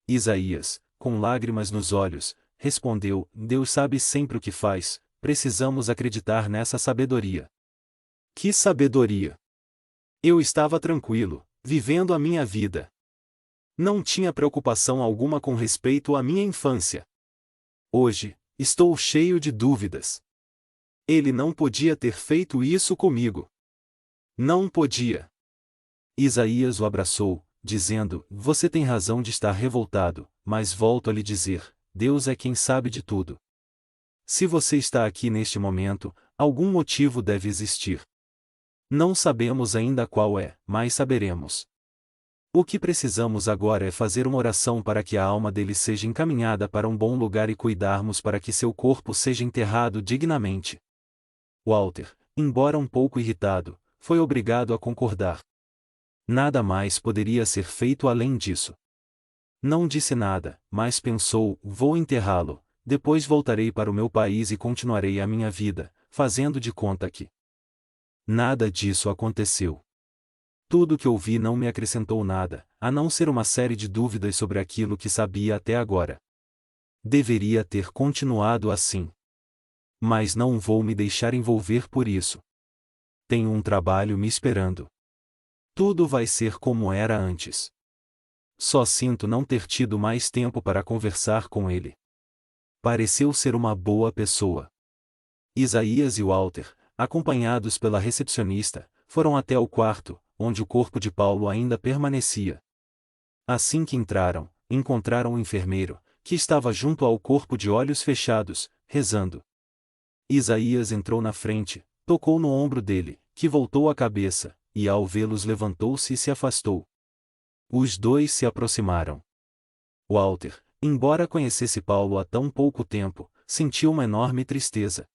Isaías, com lágrimas nos olhos, respondeu: Deus sabe sempre o que faz, precisamos acreditar nessa sabedoria. Que sabedoria! Eu estava tranquilo, vivendo a minha vida. Não tinha preocupação alguma com respeito à minha infância. Hoje, estou cheio de dúvidas. Ele não podia ter feito isso comigo. Não podia. Isaías o abraçou, dizendo: você tem razão de estar revoltado, mas volto a lhe dizer: Deus é quem sabe de tudo. Se você está aqui neste momento, algum motivo deve existir. Não sabemos ainda qual é, mas saberemos. O que precisamos agora é fazer uma oração para que a alma dele seja encaminhada para um bom lugar e cuidarmos para que seu corpo seja enterrado dignamente. Walter, embora um pouco irritado, foi obrigado a concordar. Nada mais poderia ser feito além disso. Não disse nada, mas pensou: vou enterrá-lo, depois voltarei para o meu país e continuarei a minha vida, fazendo de conta que nada disso aconteceu. Tudo que ouvi não me acrescentou nada, a não ser uma série de dúvidas sobre aquilo que sabia até agora. Deveria ter continuado assim. Mas não vou me deixar envolver por isso. Tenho um trabalho me esperando. Tudo vai ser como era antes. Só sinto não ter tido mais tempo para conversar com ele. Pareceu ser uma boa pessoa. Isaías e Walter, acompanhados pela recepcionista, foram até o quarto, onde o corpo de Paulo ainda permanecia. Assim que encontraram o enfermeiro, que estava junto ao corpo de olhos fechados, rezando. Isaías entrou na frente, tocou no ombro dele, que voltou a cabeça, e ao vê-los levantou-se e se afastou. Os dois se aproximaram. Walter, embora conhecesse Paulo há tão pouco tempo, sentiu uma enorme tristeza.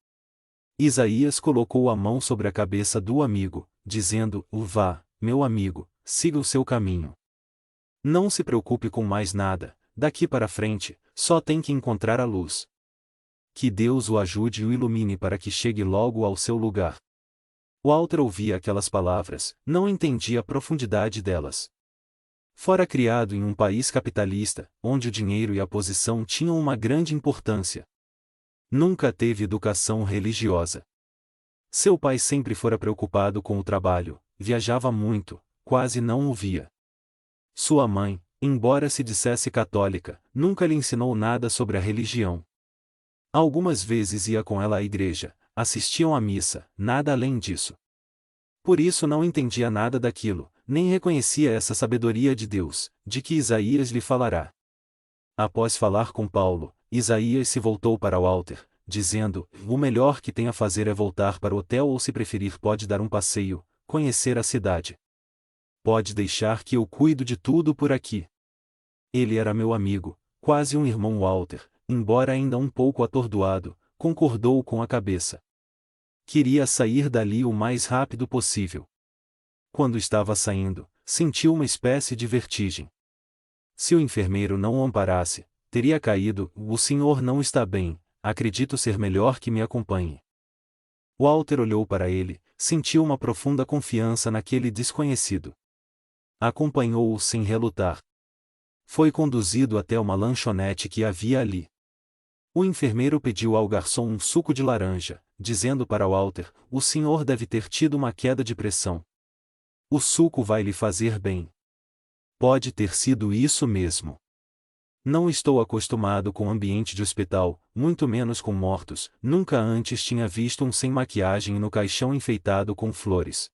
Isaías colocou a mão sobre a cabeça do amigo, dizendo: vá, meu amigo, siga o seu caminho. Não se preocupe com mais nada, daqui para frente, só tem que encontrar a luz. Que Deus o ajude e o ilumine para que chegue logo ao seu lugar. Walter ouvia aquelas palavras, não entendia a profundidade delas. Fora criado em um país capitalista, onde o dinheiro e a posição tinham uma grande importância. Nunca teve educação religiosa. Seu pai sempre fora preocupado com o trabalho, viajava muito, quase não o via. Sua mãe, embora se dissesse católica, nunca lhe ensinou nada sobre a religião. Algumas vezes ia com ela à igreja, assistiam à missa, nada além disso. Por isso não entendia nada daquilo, nem reconhecia essa sabedoria de Deus, de que Isaías lhe falará. Após falar com Paulo, Isaías se voltou para Walter, dizendo: o melhor que tem a fazer é voltar para o hotel ou, se preferir, pode dar um passeio, conhecer a cidade. Pode deixar que eu cuido de tudo por aqui. Ele era meu amigo, quase um irmão. Walter, embora ainda um pouco atordoado, concordou com a cabeça. Queria sair dali o mais rápido possível. Quando estava saindo, sentiu uma espécie de vertigem. Se o enfermeiro não o amparasse, teria caído. O senhor não está bem, acredito ser melhor que me acompanhe. Walter olhou para ele, sentiu uma profunda confiança naquele desconhecido. Acompanhou-o sem relutar. Foi conduzido até uma lanchonete que havia ali. O enfermeiro pediu ao garçom um suco de laranja, dizendo para Walter: o senhor deve ter tido uma queda de pressão. O suco vai lhe fazer bem. Pode ter sido isso mesmo. Não estou acostumado com o ambiente de hospital, muito menos com mortos. Nunca antes tinha visto um sem maquiagem no caixão enfeitado com flores.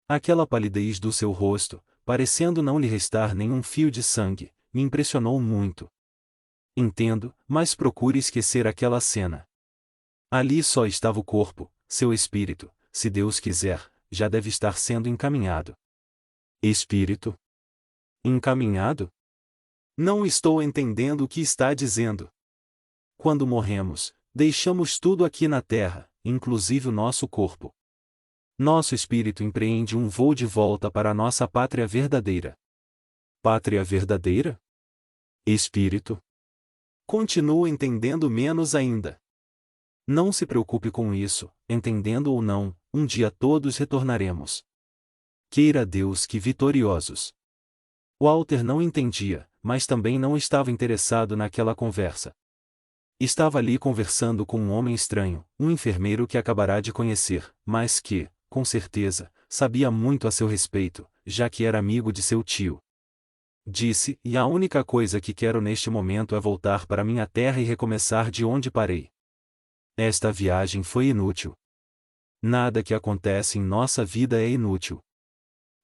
Aquela palidez do seu rosto, parecendo não lhe restar nenhum fio de sangue, me impressionou muito. Entendo, mas procure esquecer aquela cena. Ali só estava o corpo, seu espírito, se Deus quiser, já deve estar sendo encaminhado. Espírito? Encaminhado? Não estou entendendo o que está dizendo. Quando morremos, deixamos tudo aqui na terra, inclusive o nosso corpo. Nosso espírito empreende um voo de volta para a nossa pátria verdadeira. Pátria verdadeira? Espírito? Continuo entendendo menos ainda. Não se preocupe com isso, entendendo ou não, um dia todos retornaremos. Queira Deus que vitoriosos. Walter não entendia, mas também não estava interessado naquela conversa. Estava ali conversando com um homem estranho, um enfermeiro que acabará de conhecer, mas que, com certeza, sabia muito a seu respeito, já que era amigo de seu tio. Disse: e a única coisa que quero neste momento é voltar para minha terra e recomeçar de onde parei. Esta viagem foi inútil. Nada que acontece em nossa vida é inútil.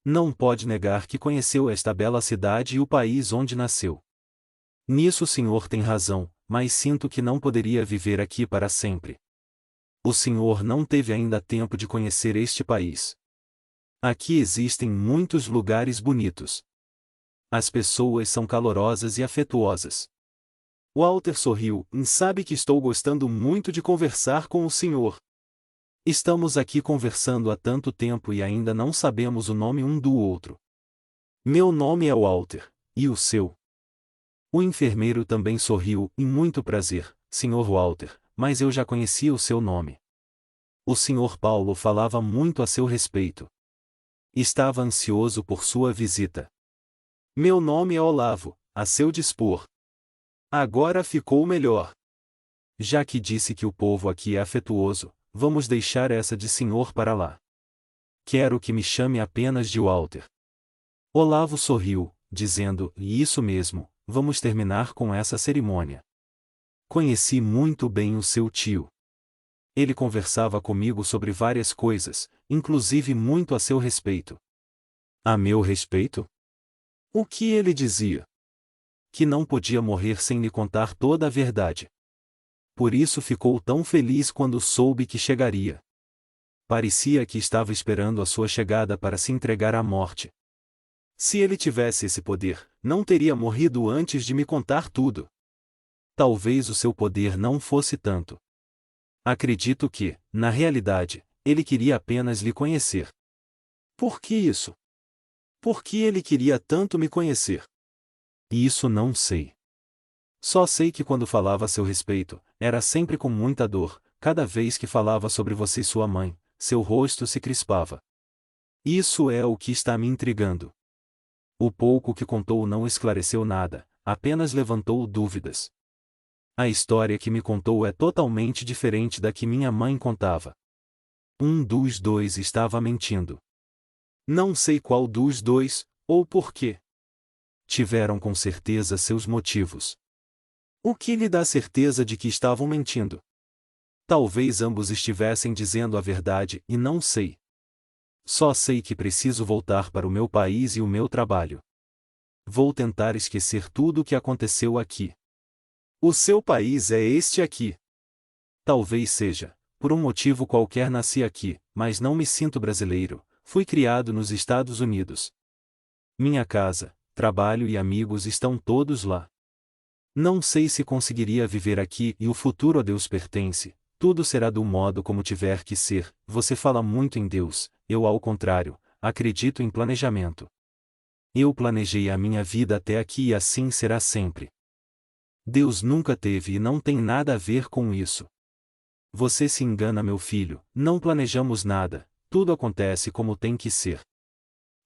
Não pode negar que conheceu esta bela cidade e o país onde nasceu. Nisso o senhor tem razão, mas sinto que não poderia viver aqui para sempre. O senhor não teve ainda tempo de conhecer este país. Aqui existem muitos lugares bonitos. As pessoas são calorosas e afetuosas. Walter sorriu: sabe que estou gostando muito de conversar com o senhor. Estamos aqui conversando há tanto tempo e ainda não sabemos o nome um do outro. Meu nome é Walter, e o seu? O enfermeiro também sorriu, e muito prazer, Sr. Walter, mas eu já conhecia o seu nome. O Sr. Paulo falava muito a seu respeito. Estava ansioso por sua visita. Meu nome é Olavo, a seu dispor. Agora ficou melhor. Já que disse que o povo aqui é afetuoso, vamos deixar essa de senhor para lá. Quero que me chame apenas de Walter. Olavo sorriu, dizendo, e isso mesmo, vamos terminar com essa cerimônia. Conheci muito bem o seu tio. Ele conversava comigo sobre várias coisas, inclusive muito a seu respeito. A meu respeito? O que ele dizia? Que não podia morrer sem lhe contar toda a verdade. Por isso ficou tão feliz quando soube que chegaria. Parecia que estava esperando a sua chegada para se entregar à morte. Se ele tivesse esse poder, não teria morrido antes de me contar tudo. Talvez o seu poder não fosse tanto. Acredito que, na realidade, ele queria apenas lhe conhecer. Por que isso? Por que ele queria tanto me conhecer? Isso não sei. Só sei que quando falava a seu respeito, era sempre com muita dor, cada vez que falava sobre você e sua mãe, seu rosto se crispava. Isso é o que está me intrigando. O pouco que contou não esclareceu nada, apenas levantou dúvidas. A história que me contou é totalmente diferente da que minha mãe contava. Um dos dois estava mentindo. Não sei qual dos dois, ou por quê. Tiveram com certeza seus motivos. O que lhe dá certeza de que estavam mentindo? Talvez ambos estivessem dizendo a verdade e não sei. Só sei que preciso voltar para o meu país e o meu trabalho. Vou tentar esquecer tudo o que aconteceu aqui. O seu país é este aqui. Talvez seja, por um motivo qualquer nasci aqui, mas não me sinto brasileiro, fui criado nos Estados Unidos. Minha casa, trabalho e amigos estão todos lá. Não sei se conseguiria viver aqui e o futuro a Deus pertence, tudo será do modo como tiver que ser. Você fala muito em Deus, eu ao contrário, acredito em planejamento. Eu planejei a minha vida até aqui e assim será sempre. Deus nunca teve e não tem nada a ver com isso. Você se engana, meu filho, não planejamos nada, tudo acontece como tem que ser.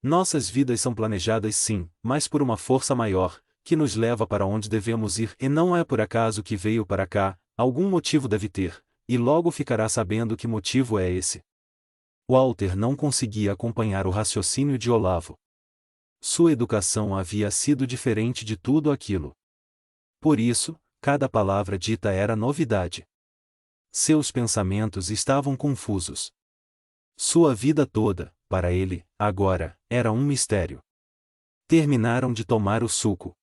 Nossas vidas são planejadas sim, mas por uma força maior, que nos leva para onde devemos ir e não é por acaso que veio para cá, algum motivo deve ter, e logo ficará sabendo que motivo é esse. Walter não conseguia acompanhar o raciocínio de Olavo. Sua educação havia sido diferente de tudo aquilo. Por isso, cada palavra dita era novidade. Seus pensamentos estavam confusos. Sua vida toda, para ele, agora, era um mistério. Terminaram de tomar o suco.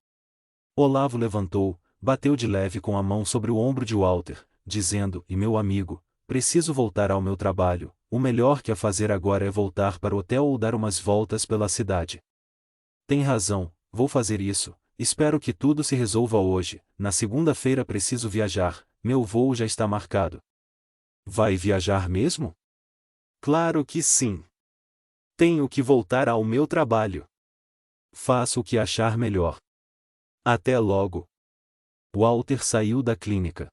Olavo levantou, bateu de leve com a mão sobre o ombro de Walter, dizendo, e meu amigo, preciso voltar ao meu trabalho, o melhor que a fazer agora é voltar para o hotel ou dar umas voltas pela cidade. Tem razão, vou fazer isso. Espero que tudo se resolva hoje. Na segunda-feira preciso viajar, meu voo já está marcado. Vai viajar mesmo? Claro que sim. Tenho que voltar ao meu trabalho. Faça o que achar melhor. Até logo. Walter saiu da clínica.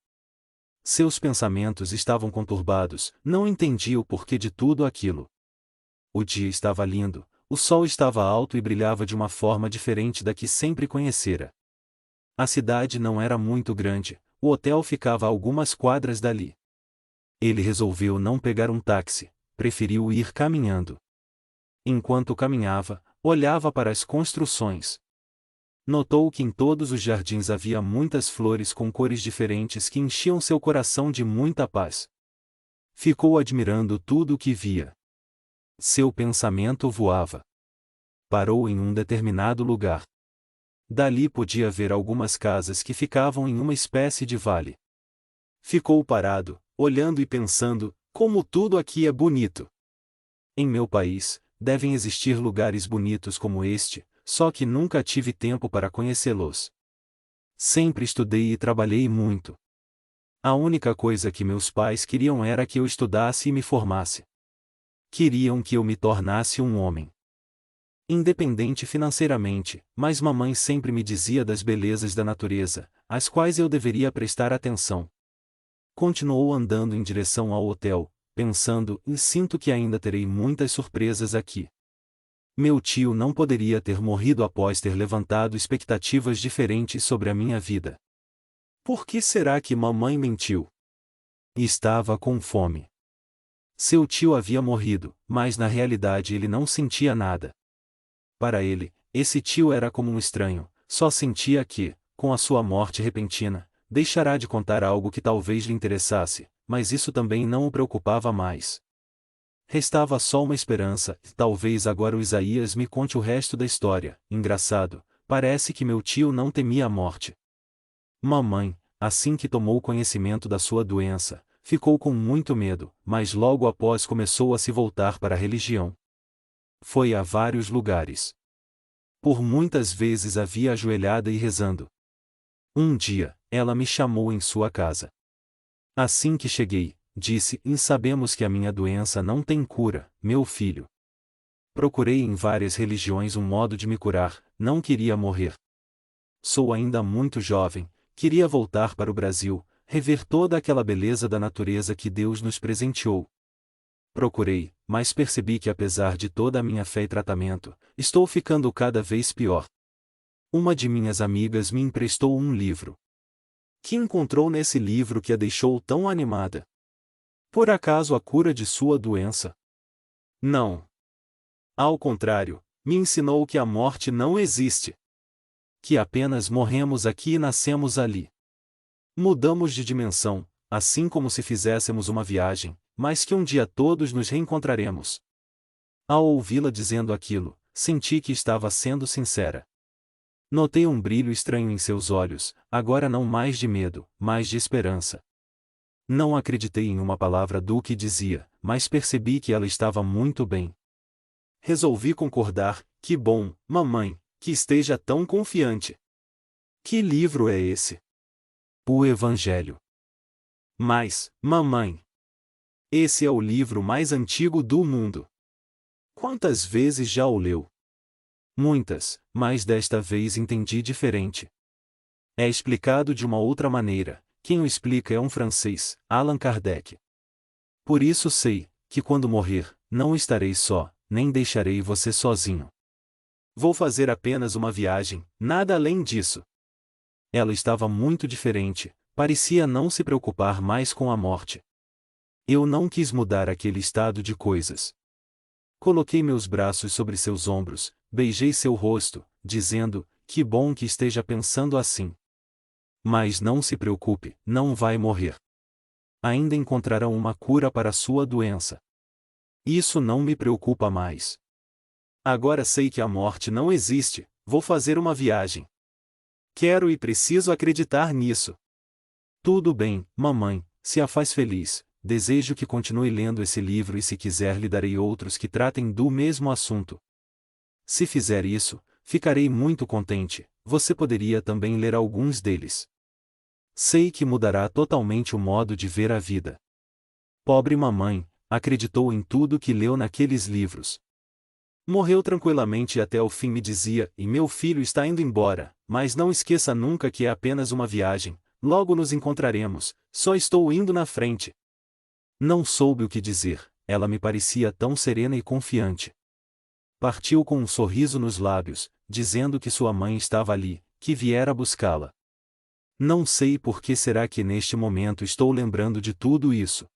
Seus pensamentos estavam conturbados, não entendia o porquê de tudo aquilo. O dia estava lindo, o sol estava alto e brilhava de uma forma diferente da que sempre conhecera. A cidade não era muito grande, o hotel ficava a algumas quadras dali. Ele resolveu não pegar um táxi, preferiu ir caminhando. Enquanto caminhava, olhava para as construções. Notou que em todos os jardins havia muitas flores com cores diferentes que enchiam seu coração de muita paz. Ficou admirando tudo o que via. Seu pensamento voava. Parou em um determinado lugar. Dali podia ver algumas casas que ficavam em uma espécie de vale. Ficou parado, olhando e pensando, como tudo aqui é bonito. Em meu país, devem existir lugares bonitos como este, só que nunca tive tempo para conhecê-los. Sempre estudei e trabalhei muito. A única coisa que meus pais queriam era que eu estudasse e me formasse. Queriam que eu me tornasse um homem independente financeiramente, mas mamãe sempre me dizia das belezas da natureza, às quais eu deveria prestar atenção. Continuou andando em direção ao hotel, pensando, e sinto que ainda terei muitas surpresas aqui. Meu tio não poderia ter morrido após ter levantado expectativas diferentes sobre a minha vida. Por que será que mamãe mentiu? Estava com fome. Seu tio havia morrido, mas na realidade ele não sentia nada. Para ele, esse tio era como um estranho, só sentia que, com a sua morte repentina, deixará de contar algo que talvez lhe interessasse, mas isso também não o preocupava mais. Restava só uma esperança, e talvez agora o Isaías me conte o resto da história. Engraçado, parece que meu tio não temia a morte. Mamãe, assim que tomou conhecimento da sua doença, ficou com muito medo, mas logo após começou a se voltar para a religião. Foi a vários lugares. Por muitas vezes havia ajoelhada e rezando. Um dia, ela me chamou em sua casa. Assim que cheguei, disse: E sabemos que a minha doença não tem cura, meu filho. Procurei em várias religiões um modo de me curar, não queria morrer. Sou ainda muito jovem, queria voltar para o Brasil, rever toda aquela beleza da natureza que Deus nos presenteou. Procurei, mas percebi que apesar de toda a minha fé e tratamento, estou ficando cada vez pior. Uma de minhas amigas me emprestou um livro. Que encontrou nesse livro que a deixou tão animada? Por acaso a cura de sua doença? Não. Ao contrário, me ensinou que a morte não existe. Que apenas morremos aqui e nascemos ali. Mudamos de dimensão, assim como se fizéssemos uma viagem, mas que um dia todos nos reencontraremos. Ao ouvi-la dizendo aquilo, senti que estava sendo sincera. Notei um brilho estranho em seus olhos, agora não mais de medo, mas de esperança. Não acreditei em uma palavra do que dizia, mas percebi que ela estava muito bem. Resolvi concordar. Que bom, mamãe, que esteja tão confiante. Que livro é esse? O Evangelho. Mas, mamãe, esse é o livro mais antigo do mundo. Quantas vezes já o leu? Muitas, mas desta vez entendi diferente. É explicado de uma outra maneira. Quem o explica é um francês, Allan Kardec. Por isso sei, que quando morrer, não estarei só, nem deixarei você sozinho. Vou fazer apenas uma viagem, nada além disso. Ela estava muito diferente, parecia não se preocupar mais com a morte. Eu não quis mudar aquele estado de coisas. Coloquei meus braços sobre seus ombros, beijei seu rosto, dizendo: Que bom que esteja pensando assim. Mas não se preocupe, não vai morrer. Ainda encontrarão uma cura para sua doença. Isso não me preocupa mais. Agora sei que a morte não existe, vou fazer uma viagem. Quero e preciso acreditar nisso. Tudo bem, mamãe, se a faz feliz. Desejo que continue lendo esse livro e se quiser lhe darei outros que tratem do mesmo assunto. Se fizer isso, ficarei muito contente. Você poderia também ler alguns deles. Sei que mudará totalmente o modo de ver a vida. Pobre mamãe, acreditou em tudo que leu naqueles livros. Morreu tranquilamente e até o fim me dizia: E meu filho está indo embora, mas não esqueça nunca que é apenas uma viagem, logo nos encontraremos, só estou indo na frente. Não soube o que dizer, ela me parecia tão serena e confiante. Partiu com um sorriso nos lábios, dizendo que sua mãe estava ali, que viera buscá-la. Não sei por que será que neste momento estou lembrando de tudo isso.